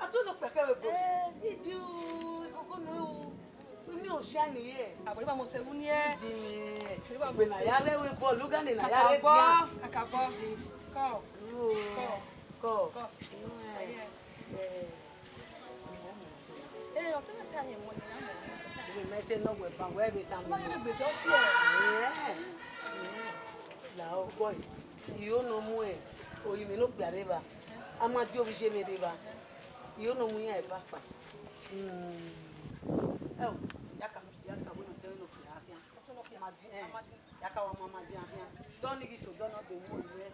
Atuno pekere bo. Idi ikoko no. Mi o sha ni e. Abori ba mo se wu ni e. Idi ni. Gbe na ya lewe bo luga ni na ya le dia. Akabo. Ko. Ko. Otena tani mo ni na mo. We mete no we ban we be tam. Ma ye be do si e. La o boy. Iyo no mu e. Oyi mi no gbe areba. Ama ti o fi se me reba. Iyo no mu ya e papa. Yaka we no tell no fi afia. Yaka wa mama di afia. Don ni so don no be mu we.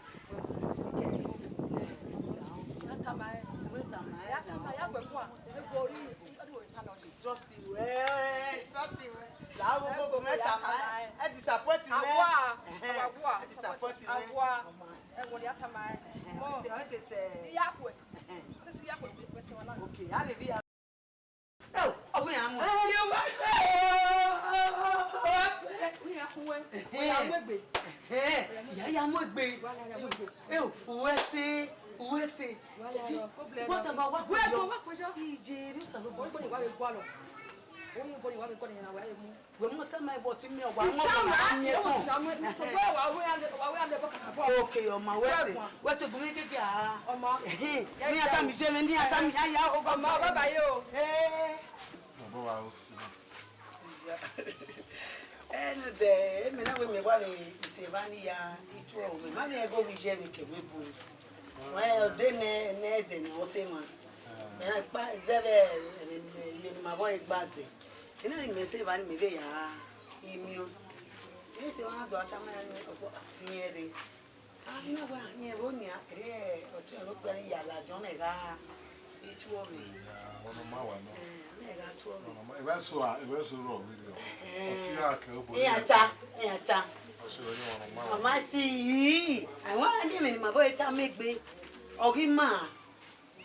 Yaka mai. Yaka mai ya gbe fun a. E go ori trust you. Trust you. La go meta mai. E disappoint me. Agwa. E disappoint me. Agwa. E go di ata mai. Mo. Te say. Yakwe. This yakwe we se wana. Okay, hallelujah. Oh, ogun ya mo. You wa say. We akunwe. We amegbe. Ya mo gbe. Uwe se. What about what? Where go wa kojo? Ije ri salo bo. Bo ni wa be gwa lo. Oyin bo ni wa be gwa ni na wa emu. We mo ta mai bo ti mi o wa mo na ni so. So bo wa le bo kaka bo. Okay, o ma we se gun keke a. Omo. Ni ata mi se ni ata mi aya o ba. Omo baba yo. Baba wa o si. Ene de me na we me wa le ise ba ni ya itu o me ma me go wi je me ke we bu. Well, then o se man. Me na pa zebe ye ni ma boy gbaze. Ina me se ba ni me be ya imi o. Me se wa do ata ma ni opo tinyere. Ina wa ni e bo ni a re o ti o pe ya la jo na ga itu o me. Ono ma wa no. Na ga tu o me. E ba so ro video. O ti ya ke o bo. E ata. Mama Mama si àwọn ade me ni ma boy ta megbe ogi ma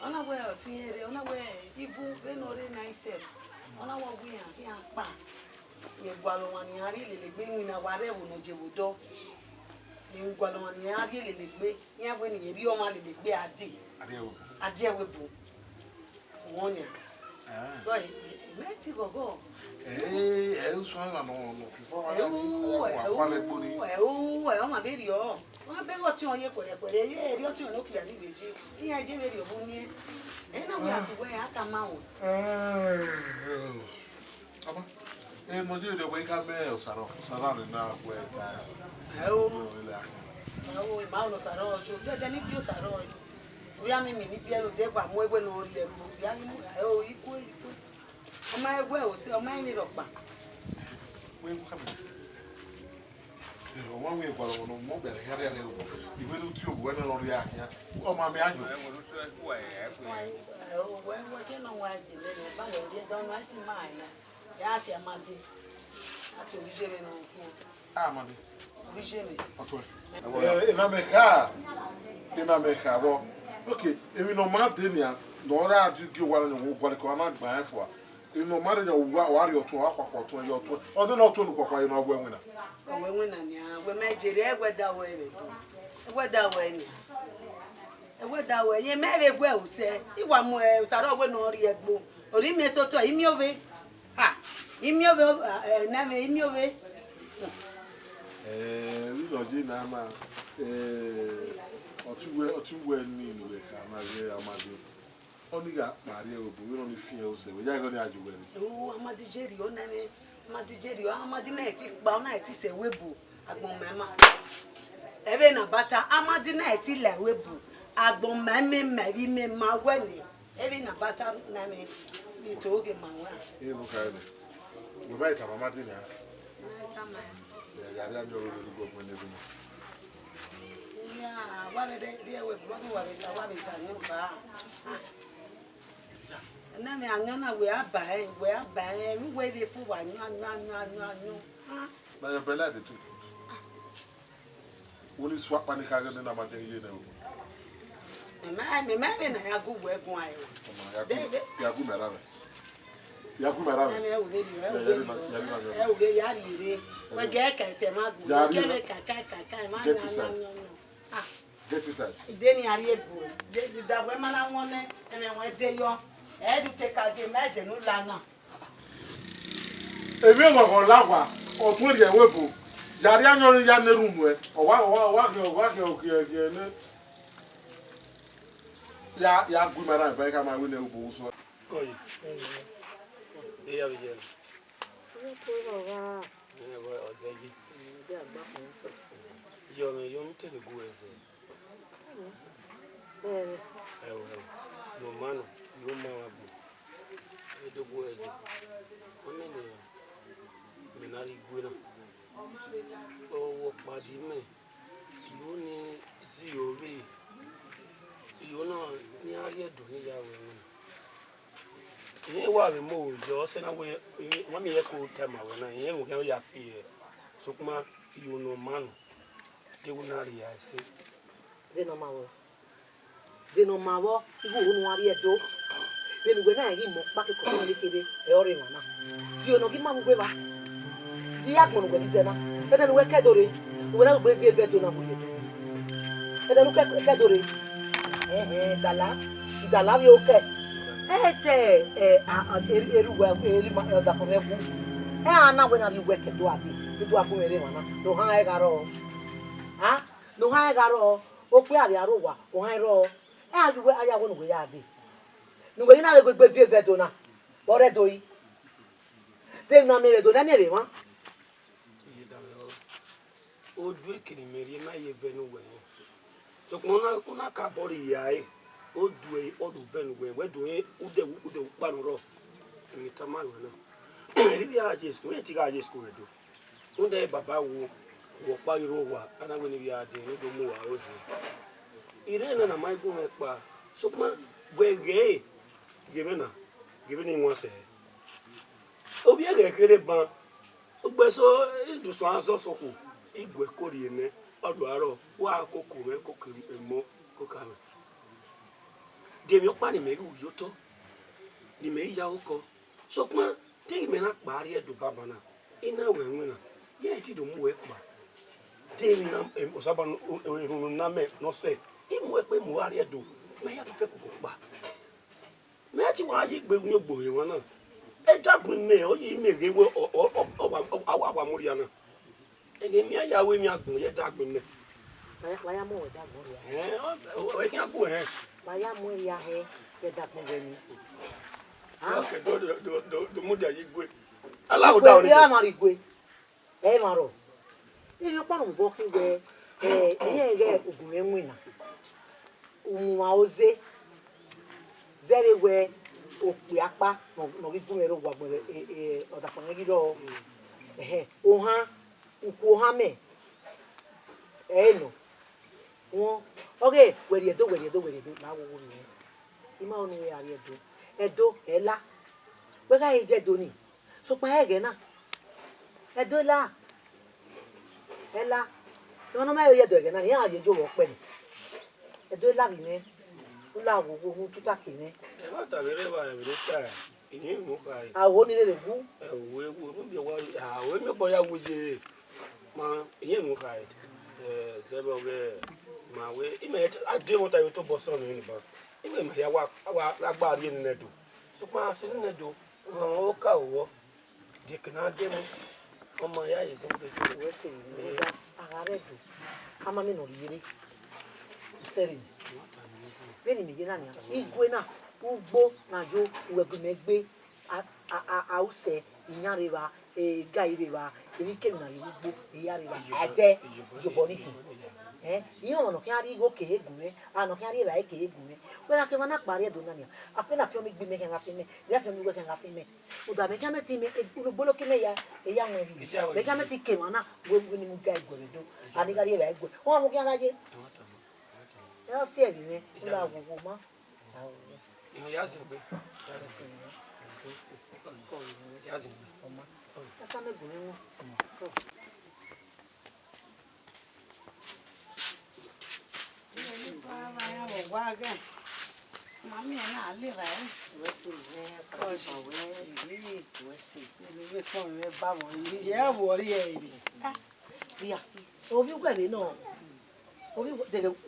ona we o tinyere ona we ibu be no re na self ona wa wi an fi an pa ye gwalo wan ni ari lele gbe wi na wa re wo no jebodo ye gwalo wan ni ari lele gbe yan we ni ye bi o ma lele gbe ade we bu won ya boy me ti gogo eu só lá no FIFA o ma be ri o wọ́n bẹ́ wọ́n tí wọ́n yé pẹ̀lẹ́pẹ̀lẹ́ yé ẹ̀rí ọtí wọn ló kìlà ní ìbejì ní ẹjẹ́ rẹ̀ yóò mú ní ẹ̀ náà wọ́n àsìwọ́ ẹ̀ àtà máa wọ̀. Mo jẹ́ ìdẹ̀wọ̀ yíká bẹ́ẹ̀ ọ̀sàrọ̀ rẹ̀ náà wọ̀ ẹ̀ ká. Àwọn ìmáwò lọ sàrọ̀ ọjọ́ gẹ́gẹ́ ní bí ó sàrọ̀ ọjọ́ bóyá mímì ní bí ẹ̀rọ dẹ́gbà mú ẹgbẹ́ náà rí ẹ̀rù bí á nínú ikú ọmọ ẹgbẹ́ ò sí ọmọ ẹ̀yìn rọ̀pà. One way for a mobile hair, you will do when on the area. Oh, my man, Well, you know why they don't know I see mine. That's a money. That's a vision on ah, money. vision. In America, okay, if you know my dinner, nor I do you want to walk on my for. You know, matter your warrior to our quarter or your two, or the not to look for you know winner. We win, we made it that way. That way. That way. You may well say, you want more, Sarah will not yet go. Or he may so to him your way. Ha! Him your way, never in your way. We don't do Nama or two well mean with Amadi. Only got Maria, we only feels that we are going to argue with. Oh, I'm a DJ, your name. Madijeri amadineti gba na ti se webu agbon mema ebe na bata amadineti le webu agbon meme mevi me ma weni ebe na bata na me bi to oge ma wa no ka ni we ba ita mama din ya ya ya nyo ro go mo ne bi ya wa le de webu wa be sa ni ba na me anyana we abae mi we be fu wa nyu ha na ya bela de tu woni swap pani ka ga na ma den ye na o me na ya go we gun ayo ya gu mera me o le ya ri re we ge ka te ma gu ke le ka ma ah Get inside. Ideni ari ego. De da we mana won ene won de yo. E du te ka je meje nu lana. Èmi ngo lagwa, o tun ri ewebo. Yari anyorin ya ne room e. O wa ke ne. Ya gwi mara ba ka ma we ne ubo so. Oye. Eya bi je. Yo me tele gu eze. No mano, yo ma bu. E do gu eze. Omene menari gu na. O wo padi me. Yo ni zi ori. Yo na ni ari edo ni ya we ni. Ye wa be mo jo se na we wa mi ye ko tema we na ye mo ke ya fi so kuma you no man they will not realize de no mawo igu onu ari edo be ni we na yi mo pa ke ko ni kede e ori wana ti ono ki ma mu gbe ba di ya gbonu gbe di na e de ni we kedore we na gbe vie do na mo ye e de ni kedore dala vi oke eruwa ma da for evu ana we na ri we kedo abi do agun ere wana no han e garo no han e garo o pe ari arowa o han ro ajuwe aya wo no we ya bi no we na le gbe vie do na ore do yi de na me do na me re wa o du ekiri meri na ye venu we so kuna ka bori ya e o du e o du venu we do e ude panuro ni tama we na ri bi aje school e ti ga aje school do unde baba wo pa iro wa ana we ni bi ade ni do mu wa ozi ire na mai gun e pa so kuma gwege give ni won se obi e kere ban o gbe so du so aso so ku igwe kori ene odo aro wa akoko me kokiri emo kokara de mi opa ni me ru yoto ni me ya oko so kuma de me na pari edu baba na ina we nwina ye ti do mu e pa de mi na o saba no na me no se imu e pe mu ari edu me ya fe ko pa me ti wa yi gbe gun ogbo won na e jagun me o yi me ge wo awa muri ana ege mi aya we mi agun ye dagun ne waya mo da mo ya o e ki agun waya mo ya he ye da kun ge ni okay do mu da yi gwe ala o da o ni ya ma ri gwe e ma ro ni yo pa mo bo ki ge iye ge ogun enwina umu wa oze zere we opi apa no ri gun ero gwa gbere o da fon gi do o han uku ha me no won okay were do na wo ni ima onu we ari edo ela we ga je do ni so pa ege na edo la ela no ma ye do ege na ni a ye jo wo pe ni edo la bi ne ula wo wo tuta ki ne e ma ta bere ba e bere ta ini mu kai awo ni le gu we wo bi wa we me bo ya wuje ma iye mu kai zero we ma we ime ade won ta yo to bo so ni ba ime me ya wa agba ri ni nedo so pa se ni nedo o ka owo de kana de mu ọmọ ya ye se to we se ni da agare do ama mi no ri seri beni mi jina ni igwe na ugbo na jo uwegu megbe ause inyareba gaireba erike na ugbo iyareba ade joboniki iyo no kan ari go ke egunme ano kan ari ba ke egunme we la ke wana pare do na ni afi na fi omi gbe me kan afi me ya fi omi we kan afi me o da me kan meti me bolo ke me ya eya won ri me kan meti ke wana we ni mu ga igwe do ani ga ri ba igwe won mu kan aje eu sei né ula wo ma ino ya se be ya se ma asa me gun won Mami na le ba we se ne asa ba we se ni we ko me ba mo ye wo ri e ri ya o bi gbe no obi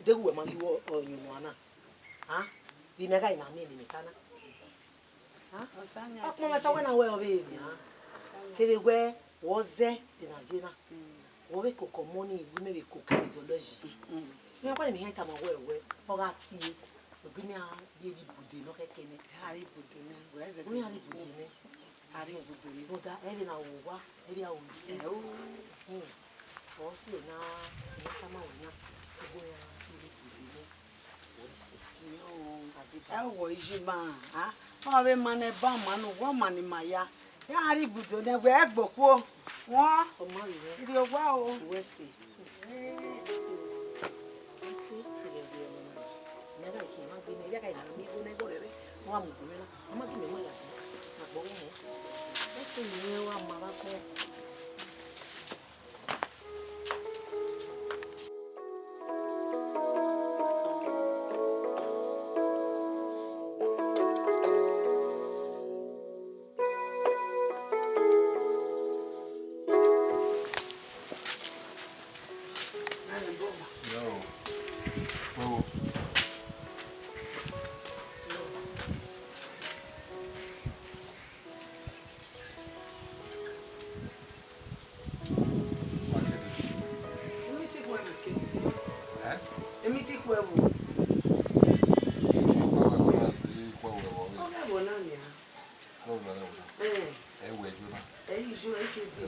de gu ma gi wo onyu ana ha di mega ina mi ni kana ha Osanya. akuma masa wena we obi ni ha kele gwe woze de na jina wo be kokomoni ibu me be kokidology mi akwa mi heta ma we oga ti ogini a di bude no kekene Hari budene. Where's we hari bude Hari budene. no da eri na wo eri a wo si o si na kama wona go ya eri bude wo si Ewo ijima ha o be mane ba manu wo mani maya ya hari budene we egboku won o ma ri re ri ogwa o we si mega ki ma gbe ni ya ka ina mi go na go re wa mu gbe na ama ki me mo ya na gbo mo o si ni wa ma ba ko Emi ti ku ewo. O na ni ha. Ijo ekede.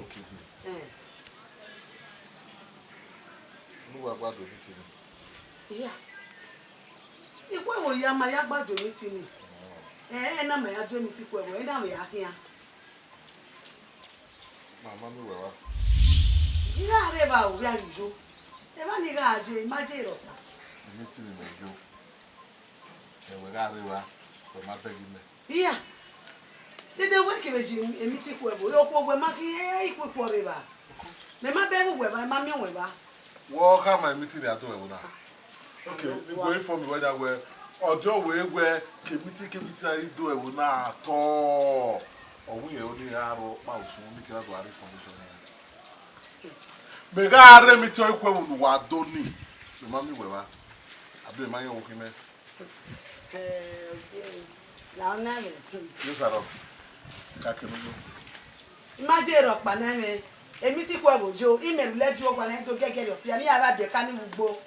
Yeah. Ikwe wo ya ma ya gbado mi ti ni. Na ma ya do mi ti ku ewo, na we ya kian. Mama mi wewa. Ira re ba o ya ijo. E ba ni ga je, ma je ro pa. Emi ti ni mejo. We ga rewa, o ma begi me. Yeah. Dede we ke beji emi ti ku ewo, yo po we ma ki iku po re ba. Me ma be we ba, ma mi we ba. Wo ka ma emi ti ni ato we na. Okay, we go for me whether we ojo we kemiti na ri do ewo na ato. Ohun ye oni aro pa osun mi kira do ari information na. Me ga are mi ti o ku ewo wa do ni. Me ma mi we wa. Abi ma yen wo kime. La na le. Yo saro. Ka ke no. Ma je ro pa na me. Emi ti ku ewo jo, email le ju ogwa na do gege ro pia ni ara be ka ni ugbo.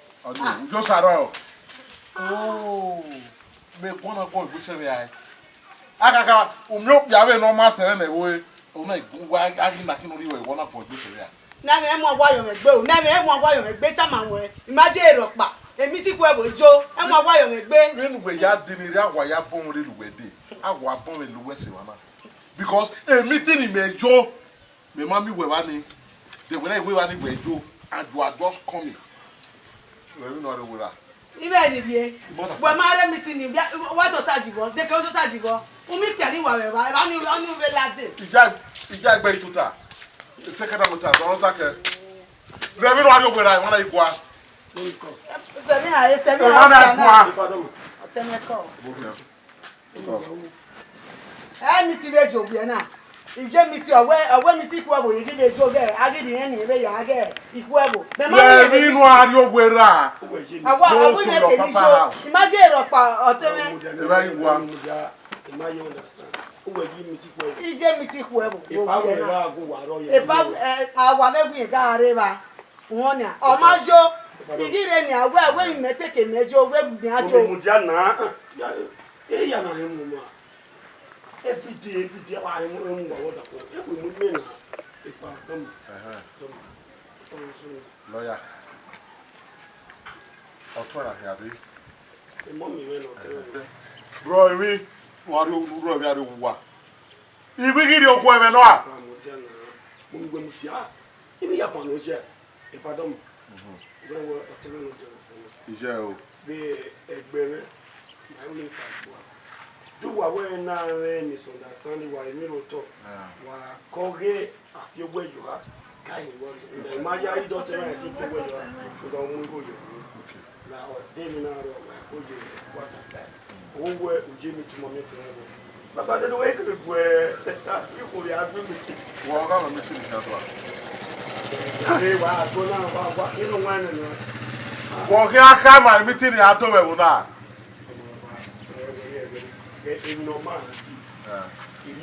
Yo saro. Oh. Me kona ko igbese mi ai. Akaka umyo biawe no ma sere na ewo ona igwa agi na kinu riwe wona ko igbese ri a. Na me mo gwa yo me gbe o, na me mo gwa yo me gbe ta ma won. Ma je ro pa. Emi ti ku ewo jo, e mo gwa yo me gbe. Enu we ya diniri agwa ya bon ri luwe de. Agwa bon we luwe se wana. Because a meeting in mejo me mami we wani. The when we wani we jo and you are just coming. We no re wura. Ibe ni bie. We ma re meeting ni wa to tajigo, de ke o to tajigo. Umi pe ni wa we ba, e ba ni oni we la de. Ija gbe tuta. Second amota so ta ke. Le mi no ari wura wona igwa. Se mi ha, se mi Wona ha. igwa. Te me ko. Bo Mi ti be jo bi na. Ije mi ti owe mi ti ku ebo yin be jo ge, agidi yen ni be ya ge iku ebo. Me ma le mi no ari wura. Awa abu ne ke ni jo. Imagine ro pa oteme. E ba igwa. Ije mi ti ku ebo. Ipa we ba go wa ro ye. Epa awa megun ga are ba. Won ni o ma jo. Igire ni awe mi meteke mejo we mi ajo. Mu ja na. Ya na hemu ma. Every day I am going to water. If we move in, if I come, Lawyer. Otwara here dey. the mommy went out. Bro, mi wari uru bi ari wa. Ibi gidi okwo eme no a. Mun gbe mutia. Ibi ya pano je. E padom. Go wo oteme no je. Ije o. Be egbere. My only fight boy. Do what we na misunderstanding why me ro talk. Wa koge afio where you are. Kai what. Imagine you don't tell me to go where you are. You don't move go you. Now, they na ro wa oje what that. Owe oje mi tuma me tuma go. Baba de we ke gwe. You ko ya gbe mi. Wo ga ma mi ti ni to a. Are wa go na wa inu wa na no. Walking a camera meeting the atom of that.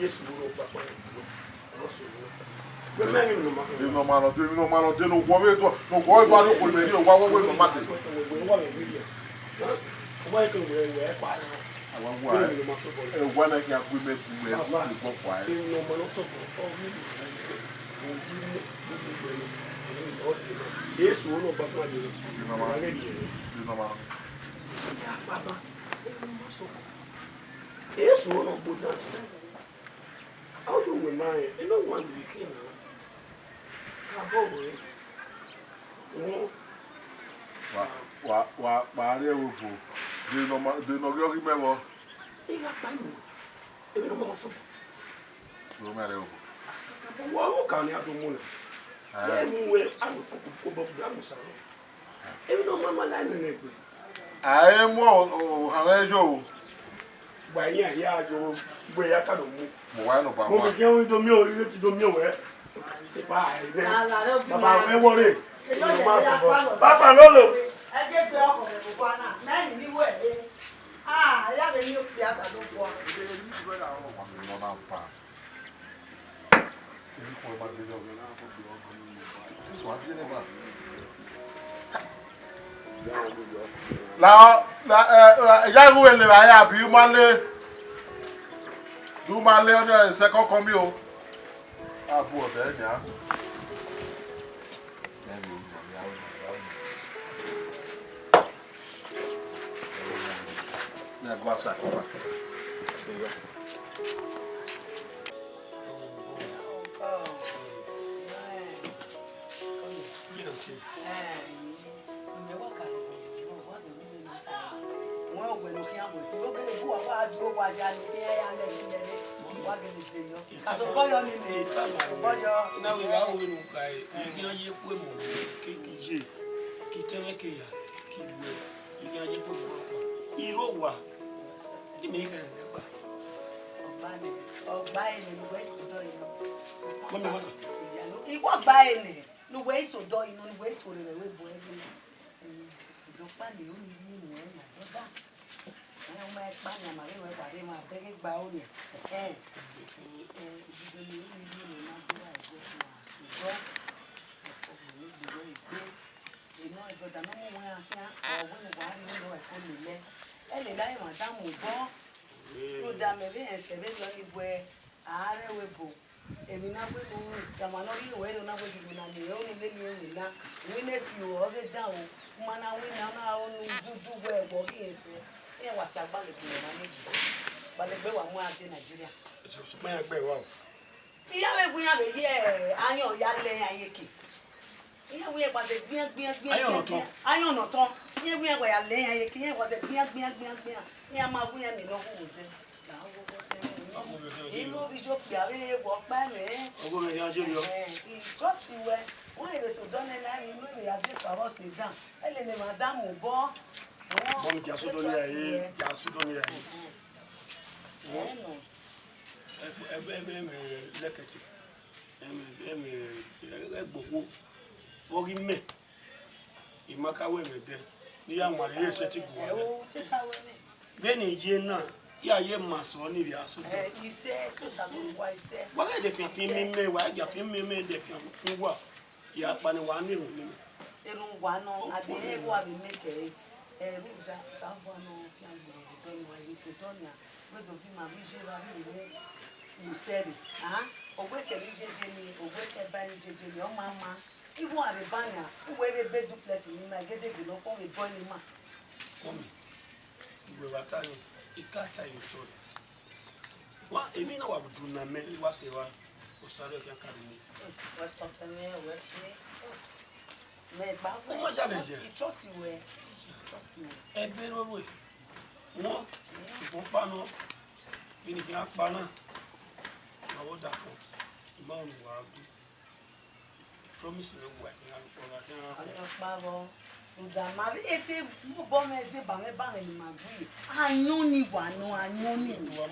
Yes, No man, no worry, no worry about it. We'll make you one way no matter. One I can we make go quiet. Yes, one of Papa. Yes, one of Buddha. How do we mind? You don't want to be king. Why they will do no remember. No matter. What can you do? Anyway, I'm I am more, how are you? Why, yeah, you where I can't move. Why no, Papa? You don't know, you don't know where. Say bye. Papa, don't worry. Papa, no. I get the offer of Buana. Man, you were. Ah, I have a new theater. Now, young women, I have you, Malay. Do my lady second come you. I bought that, yeah. Yeah, go outside. Come back. Then again, yeah, you must only be asked. He said, to some why said, What are the film me? Why you film me? The film what? Yeah, but one name. they don't want no, at the end, what we make a ruda, someone of young don't know why he's a donor. Rid of him, I wish you said it. Or wake a Jenny, or wake a banny Jenny, your mamma. You want a banner, who wear a bed duplex in my get a below, or a bonny man. We were telling it can't tell you so. What I mean, I would do not make it was a sorry academy. Was something there, was me. Made back, trust you where. Trust you. A better way. No, if one panel, being a banner, I would have for Mount Wabi. Promise me what I can. Udamari ete bombe ze bange bange ni magui. Anyoni wano, anyoni no.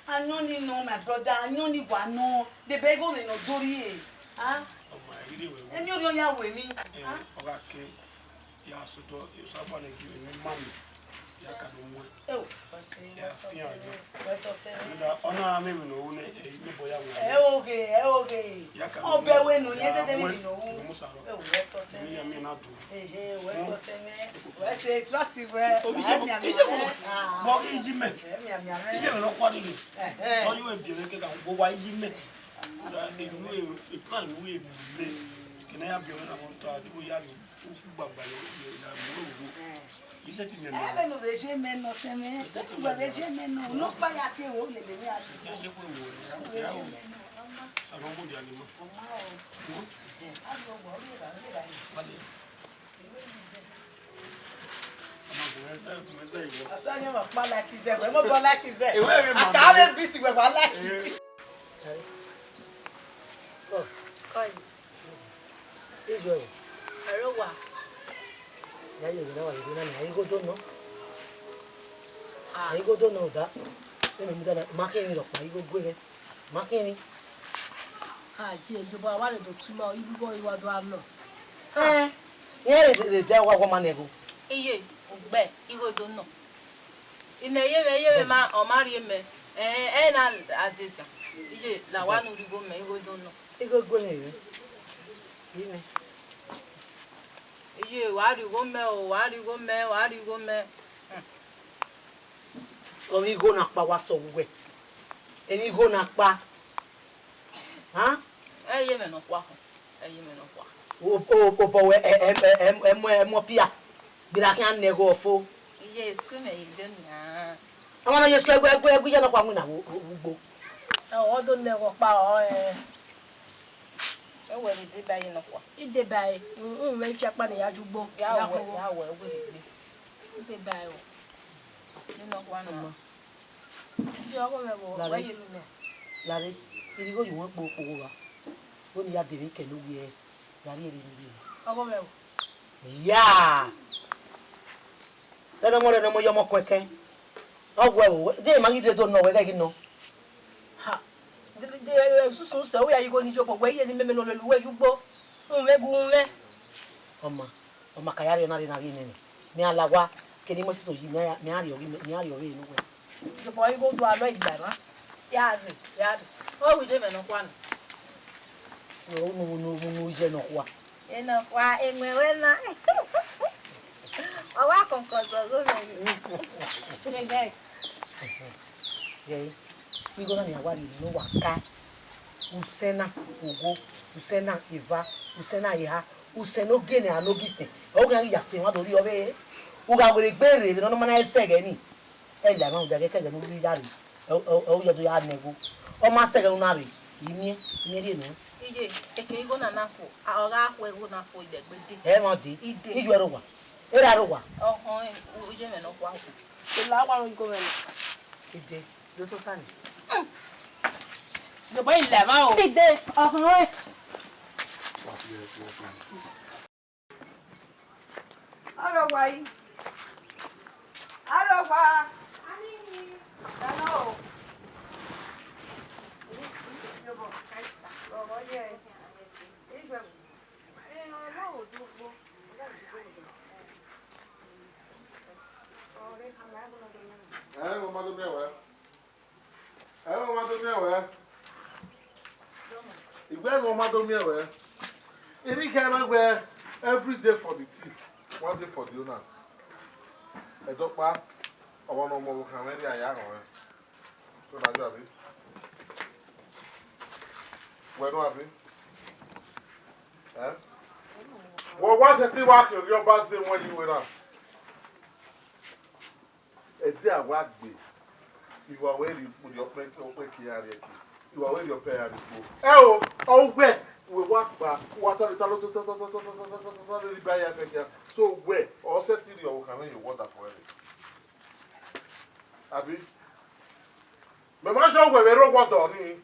Anyoni no, my brother. Anyoni wano. The bego me no dori. Ah. Eni ori oya we mi. Ah. Okay. ya so to so aba na give me mami ya ka no mo oh você vai soltar da ona me no ne ni boya mo okay o be we no yete de mi no mo saro vai soltar mi ya me na do vai soltar me vai ser trust we bo iji me ije me no kwa ni o yo e bi ke ka bo wa iji me da ni nu e plan nu e le kena ya bi na mo to adibo ya ni gbagba ya mo Isso é time mesmo. É, não vejo menos também. Isso é time mesmo. Não vejo menos. Não vai até o olho de mim. Já eu vou ver. Só não vou de anima. Vale. Asanya ma pa la kize, we mo bo la kize. Aka we bisi we ba la kize. Oh, Coi, ijo. arowa. Ya yo na wa yo na ni go do no. Ai go do no da. Emi mi da ma ke mi ro pa igo gwe. Ma ke mi. Ṣe ìjọba wa le do tuma ibi bo iwa do am no. Ye le de wa ma nego. Iye ogbe igodo no ina yeme ma o mari me na azita iye la wa nu rigo me igodo no Igo gwe ni. Ine. iye wa rigo me O mi go na pa wa so gwe. Emi go na pa. Ha? yeme no kwa O bo we emo pia. Bila kan nego fo. iye skume ijo na Àwọn ye sko egbe je no kwa mu na ugbo. O do ne ko pa o e we de ba yin no kwa ide bai. O me fi apa na ya jugbo. ya we we de Ide bai o. ni no kwa no Fi o ko me bo wa ye lu ne. Lare, irigo yu won po wa. O ni ya dere ke lo wi e. Lare eri ni. O ko me bo. Ya. Dana mo re no mo yo mo kweke. O je ma gide do no we ga gi no. Ha. De susun se o ya igo ni jopo we ye ni meme no le luwe jugbo. O me bu me. Ọma ka yari na ri ni. Mi alawa ke ni mo si so yi mi ari ori inu we. Jopo igo do alo igba na. Ya ri. o we de me no kwa no No je no kwa. e no kwa enwe we na o wa kon ko so me Ngai. Ye. Igo na ni awari no wa ka. Usena ogo, usena iva, usena iha, useno gene anogise. O ga ya se wa dori obe. O ga were gbere no ma na esege ni. E la ma o ga ke no ri yari. O yo do ya nego. O ma sege una ri. Imi ri no. iye eke igo na nafo o ga akwa ego na fo idegbede E mo di. Ide. Iju ero wa. Era ro wa. ọhún ojú ẹ̀mẹ̀ náà kó àpò. Ìlú àwọn ìgò rẹ̀. Ide. Do to tani. Ìjọba ilẹ̀ máa o. Ìdè ọ̀hún ẹ̀. Arọgwa yi. Arọgwa. Hello. Every day for the thief, 1 day for the owner. A doctor, I want no more can ready a young one. So now you have it. Where do I be? Eh? Well, what's the thing about your bus when you were up? A day I work with. You are where you put your plate or here. You are where your parents go. Oh, where? We walk back. Water the talent to buy a figure. So, where? Or set in your can you water for it. Abi? Mamma, where we roll water on me.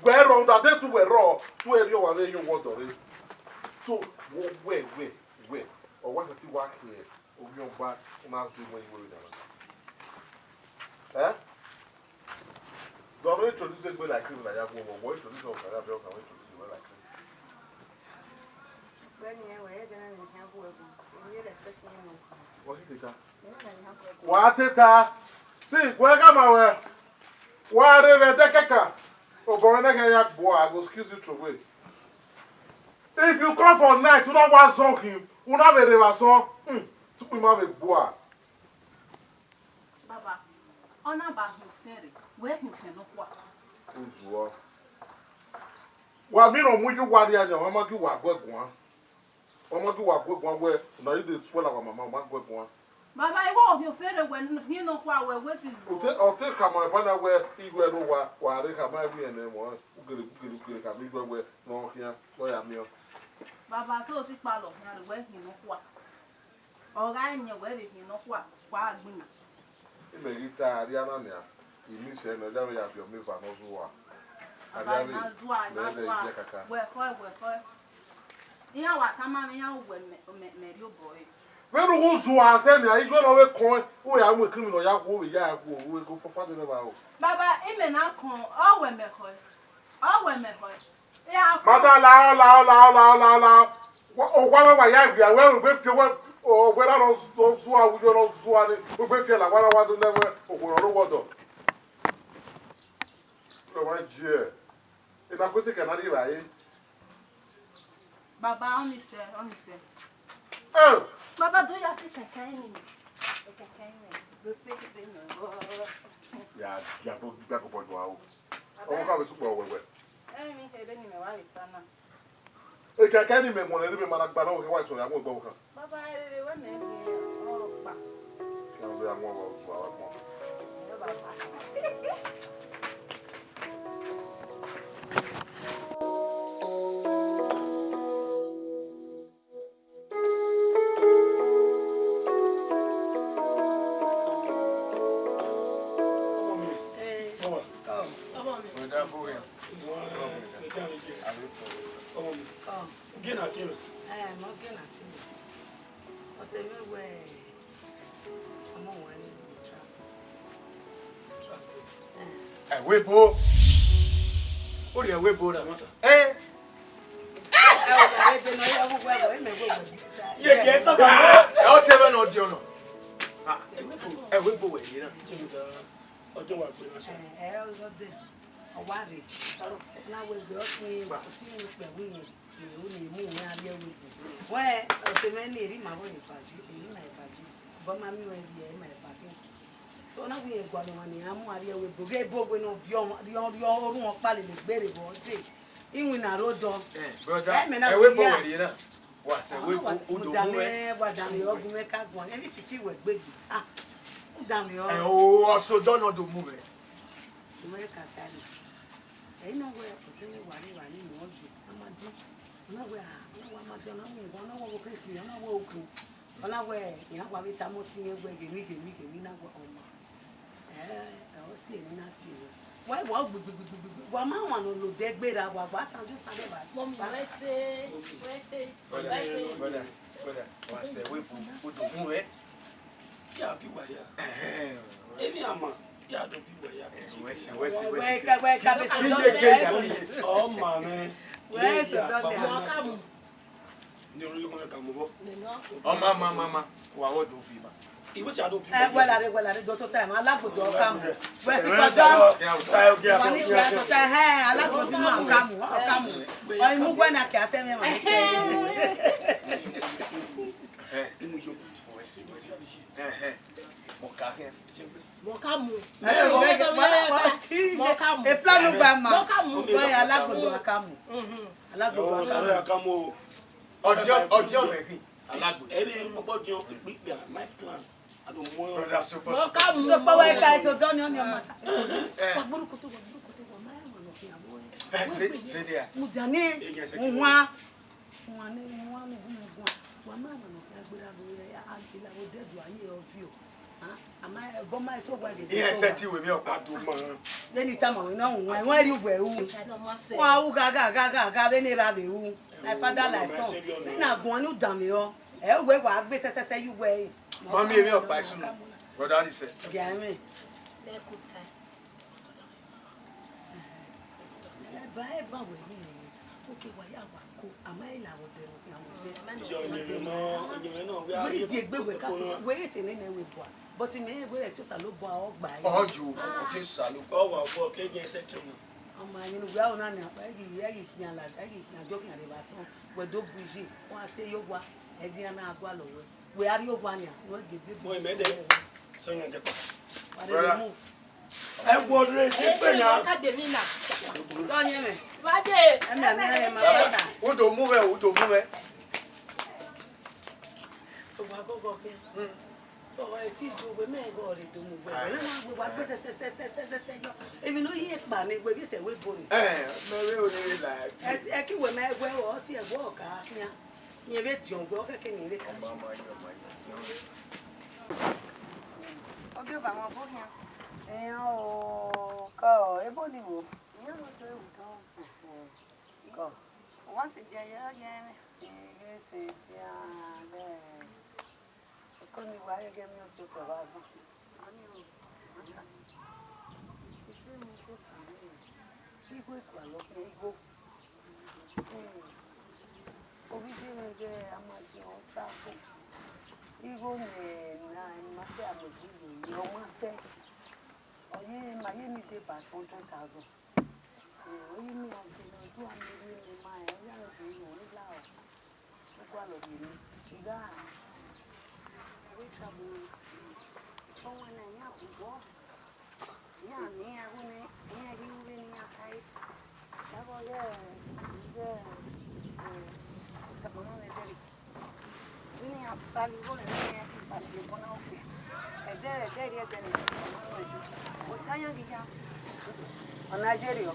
Where round that day to where raw, to where you are laying water. So, where? Or what's the thing work here? Or your back, not when you were there. Eh? Don't introduce it like him, like that woman. What introduce of Carabel can introduce it like him. Watita. See, where come away? Why are they keka? Oh, boy, I go excuse you to wait. If you come for night, you don't want song him. You not be the song. To be my boy. Baba, on about him ferry, where you cannot walk. Usual. Well, me no muju wadi anya, mama ki wa gwe gwan. Mama ki wa gwe gwan where na you dey swell our mama gwe gwan. Baba, I want your ferry when you know what is. O te kama bana where igwe no wa re kama bi ene mo. Ugere kama igwe where no here no ya mi o. Baba, so si palo, na where you know what. Oga nya where you know what, kwa agbina. Imegita ariana nya. Imi se no ja ya bi o mi fa no zuwa. Ariari. Na de je kaka. We koi. Iya wa kama me ya we me boy. When who zuwa se ni ayi go no we kon, wo ya mu criminal ya go we ya go we go for father never o. Baba, ime na kon, o we me koi. Ya Mata la. O wa ya bia we we fi we o we ra no zuwa we no zuwa ni we fi la wa do never o go ro wodo. Lo wa je. Ina ko se kanari ba yi. Baba, on se. Baba, do ya see keke ni? Keke ni. Do se ke be no. Ya do gba ko bojo wa o. O ka be su po wewe. Mi ke de ni me wa itana. E keke ni me mo le be mara gba na o ke wa so ya mo gbo kan. Baba, ere we me ni o pa. Ya do ya mo wa so wa mo. Baba. Webo. O ri webo na mota. Ye ke ta ba. O te be no di ono. Ah, webo we yi na. Ojo wa pe na so. Ozo de. Oware. Soro na we go ti ni pe wi yin. O ni mu ni ale webo. We o se me ni ri ma bo ifaji, eri na ifaji. Bo ma mi we bi e ma ifaji. So na we gwa no ni amu ari ewe boge bogwe no vio orun won pa le gbere bo de inwi na rodo Brother, we bo we na wa se we bo odo mu e wa da mi ogun me ka gbon e mi fifi we gbegbe da mi o o so don odo mu e we ka tani e no we o te ni wa ni mo ju amadi na we wa ma de na we na wo ke si na wo okun ona we ya wa bi ta mo ti e gbe gemi na wo omo o si eni na ti o wa gbegbegbegbe wa ma wa no lo de gbera wa gba sanju sare ba Mom, we say. brother wa se we bo odo mu e Ya fi wa ya. Emi ama ya do fi wa ya. we ka be si do O ma me. we so do de Welcome. Ni ori ko ka mo bo. o mama wa odo fi ba. Iwe cha do fi. wela re do to time alagodo ka mu we si ko do wa ni ya to ta alagodo ma ka mu o imu gwa na ke ateme ma ke Welcome. e planu gba ma we alagodo aka mu alagodo aka mu Ojo me Alagbo. Ebe popo jon pipi my plan. I don't want. brother so Welcome. so pa we ka so do ni o mata wa buruku to ma ya mo no ki abo say there mudane nwa ni nwa no hu egwa wa ma no ki agbera bo ya agila bo dedu aye o fi o ama bo ma so gwa de yes ti we mi opa Do ma. leni tama we no nwa won ri ugwe wu wa wu ga be ni ra be wu my father like son me na gun ni dan mi o e we wa gbe sesese yu we mami emi opa isunu brother di say ya mi ba we ni o ke wa ya wa ko ama ila o de o ya wo be Where is the big castle? Where is the name we bought? But in any way, just a low bar by. Oh, you, it is salute. Oh, well, for Kenya section. You know, well, Nana, I joking at the Vasson, where do Bougie, or stay your one, Ediana Gualo. Where are your one? What the big boy made it? So you get move. I would raise it now. Sonia, who don't move it, who don't move it. Oh, I teach you we may go to move. What business even though he man, we say we bone. As I can when I wear or see a walk, you bet your work, I can even come. Okay, but I'm going here. Go, everybody move. Go. Once a day, yeah. Come why again you to provide. Nigeria,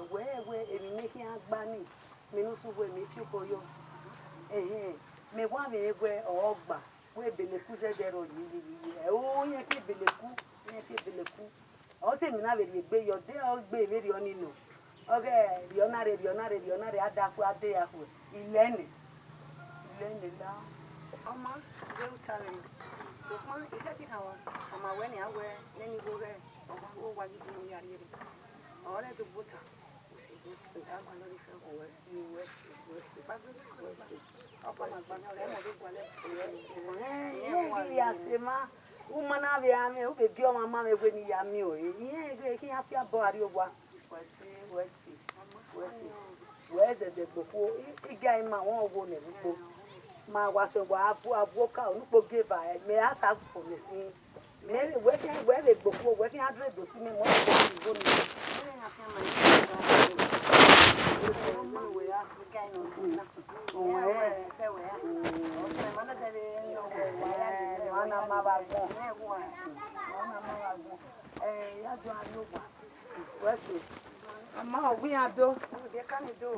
where making a banning, Minusu will make you for you. Me one way where or back, where Beleku said there or you. Oh, you keep Beleku, you keep Beleku. Also, you never be your day, I'll be very on you. Okay, you're not a Adaku, day after. You learn it down. Oma, they will tell him. So, ma, is that how I'm when I wear, then you go there. Oh, what you do, you are here. All at the water. Ma was a walk out, no give by. May I have for the scene? Maybe working where they before working address to see me more. We are doing. They can't do.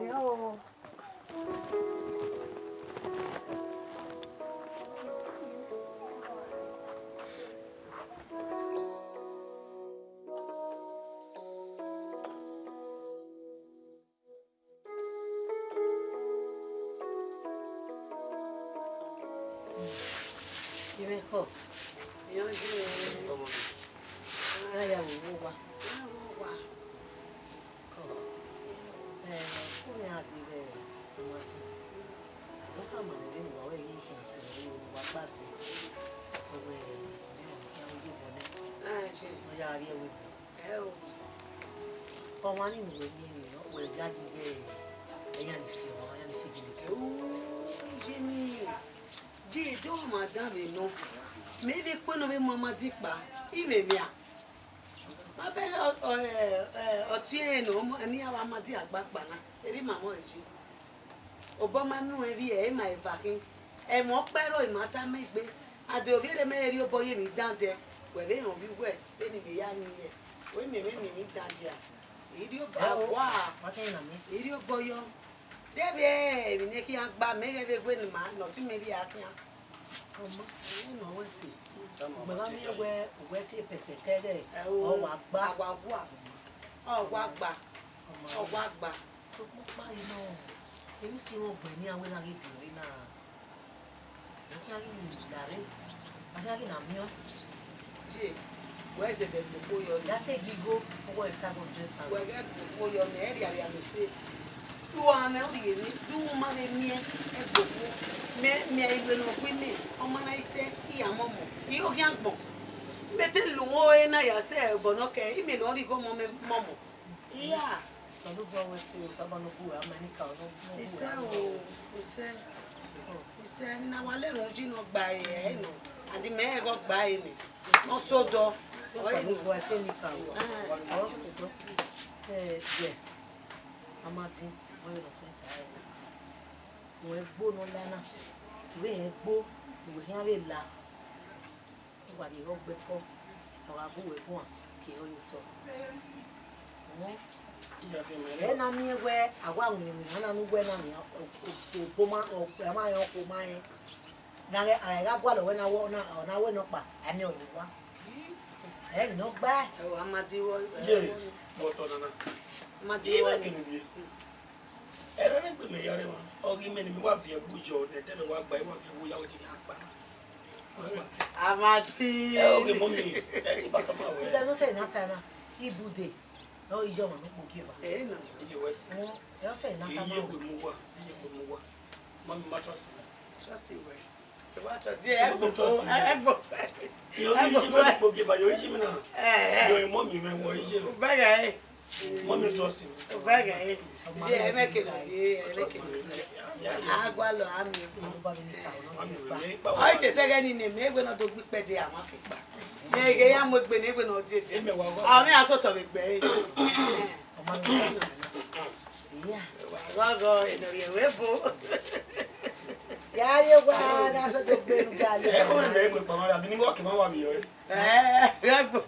Maybe when we Mama Dikba, even ya. I bet Otieno, and near Amadia Backbana, every mamma. Obama knew every year, my vacuum, and walk better in Mata make me. I do very marry your boy in down there, where they don't be wet, any young year. When me meet down here. Idiot, wow, idiot boy. There be making a bar, maybe when man, not to maybe I can. Oh, see. Mamma, where Petty, oh, walk back. Oh, walk back. Oh, walk back. So, you know, you see, when I will give you in I can't in a meal. Gee, where's it before you? That's a big go for 500. Where get before your area, I say. You are melting, do money near a book. mi iwe no kwi mi o ma na ise iya momo I o gian gbon mete luwo e na ya se gbono ke imi no ri go momo iya so do go we se o so ba no ku amanika no ise o ise na wale ron ji no gba e no andi me go gba e mi no so do so do go ati nika o so do yeah amati mo yo 20 mo egbo no lana we egbo mo hin ave la wa di ogbe ko awa bu we fun ke o le to na mi we awa nwi na nu we na ni o bo ma o ma yo ko ma yin na le ga gwa lo we na wo na we no pa ani o wa mi no gba e wa amadi wo ye boto nana amadi wo ni ere re gbe me yare wa ogi me ni mi wa fi ebujo de te me wa gba wa fi wo ya o ti agba amati ogi mommy e ti ba to ma we ida no say na time ibude no ijo mo no give no e west yo say na time iye gbe mu wa mommy ma trust you we e wa trust yeah egbo yo yi me ko ge ba yo yi me na yo mommy me wo yi bega mommy trust you bega yeah make it agwa lo ami o te se gani ni me egbe na do gbe de àwọn pipa ege ya mo gbe ni egbe na ti ti àwọn aso to gbe wa go eno ye webo ya ye wa na so do gbe nu ga le o me ko pa mara bi ni wo ke ma wa mi yo egbo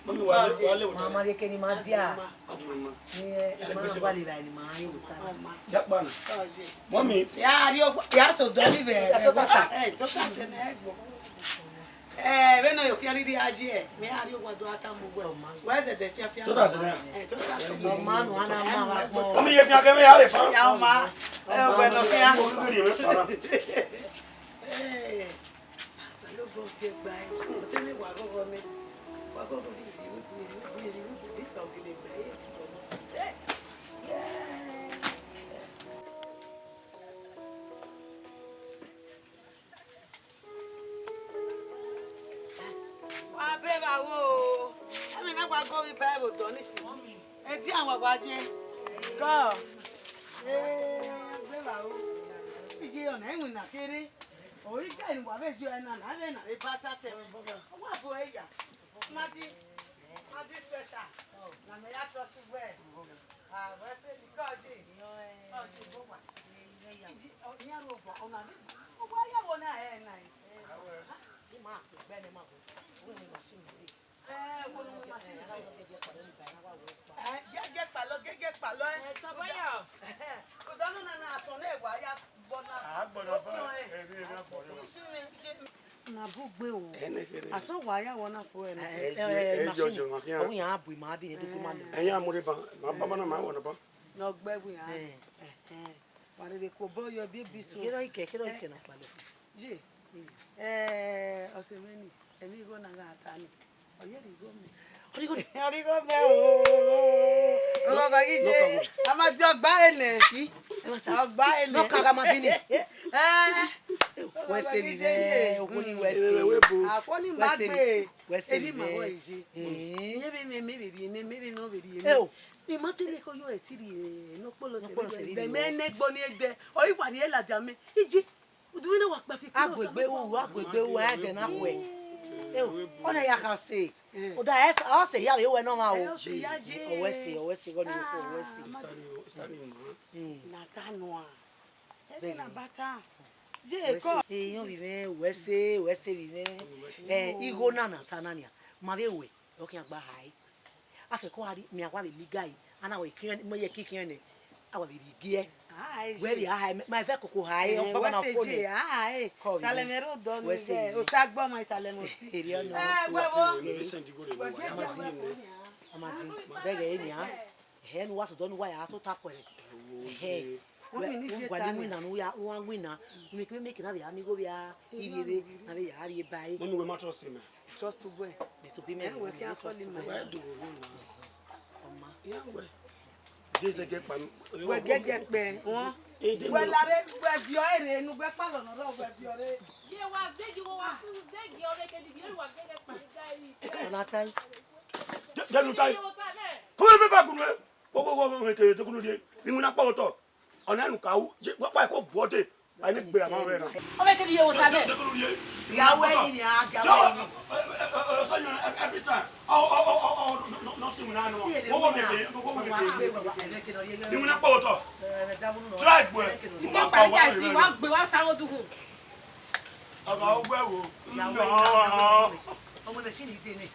mommy wa le mama re ke ni ma dia aduma ni ma wa le ba ni ma ye wuta ya pa na mommy ya ri o ya so do ni be to ka se me egbo we no yo kiari di aje me ari o gwa do ata mo gwe we se de fiafia to ta se na to ka se o ma nu ana ma wa mo mommy ye fi akeme ya re pa ya ma we no fia o ko ri me para sa lo go te gba e o te me wa gogo mi wa gogo di di pa o gele gba e ti do wa be ba wo emi na gwa go bi bible do nisi e ti àwọn gwa je go be ba wo ije ona enwe na kere o ija ni wa be ju ena na be na be bata te o wa fo eya mati special na me ya trust well we fe ni goji bo wa iji o ya ro bo ona be o wa ya wo na e na ni ma pe gbe ni ma bo wo ni ma si mi wo ni ma si gege palo to boyo o danu na na so na ewa ya bona na bugbe o aso wa ya wona fo e na jojo makia o yan abu ma di ni to ma le eyan amure ba ma baba na ma wona ba no gbebu ya wa de ko boyo baby so kiro ike na palo je osemeni emi go na ga atani oye ri go mi origo me o go gije ama ti ogba ene ogba ene no kaga ma di ni wese ni re ogun ni wese akoni ma gbe wese emi ni ma wo re ije maybe no be ri mi ma ti le ko yo e ti ri no polo se be me ne gbo ni egbe o iwa ni ela jame iji udu ni wa pa fi agbegbe wu a de na we ona ya ka se o da es o se ya we no ma o o wese go ni o wese na tanua ebe na bata je ko eyan bi me wese bi me igo na tanania ma be we o kin agba hai afe ko ari mi agwa be ligai ana we kin mo ye kikin ne awa be gie we bi hai ma fe koko hai o baba na phone ai talemero do ni o sa gbo mo talemo si amati bege ni a he nu wa so do nu wa ya to ta kwere he gwa ni na nu ya wa wina mi ke make na be amigo bia irire na be ya ri bai mo we ma trust you me trust to boy to be me we can fall in my do ya we je je ge pa we gege pe won Gwelare gwebiore nu gwepalo no ro gwebiore. Ye wa zegi wa fu zegi ore ke di wa zegi pa dai. Ona tai. Danu tai. Ko be fa gunu. Wo me ke de gunu de. Ni mu na pa oto. Ona nu ka u. Wa ko bode. Ai ne gbe ama we na. O be ke di ye wo ta de. De gunu de. Yawe ni agawe ni. So you every time. Oh no see na no. Wo me ke. Ni mu na pa oto. Try boy. Ke pa ja si wa gbe wa sawo du hu. Aba ogwe wo. Yawe ni. Omo na shi ni de ni.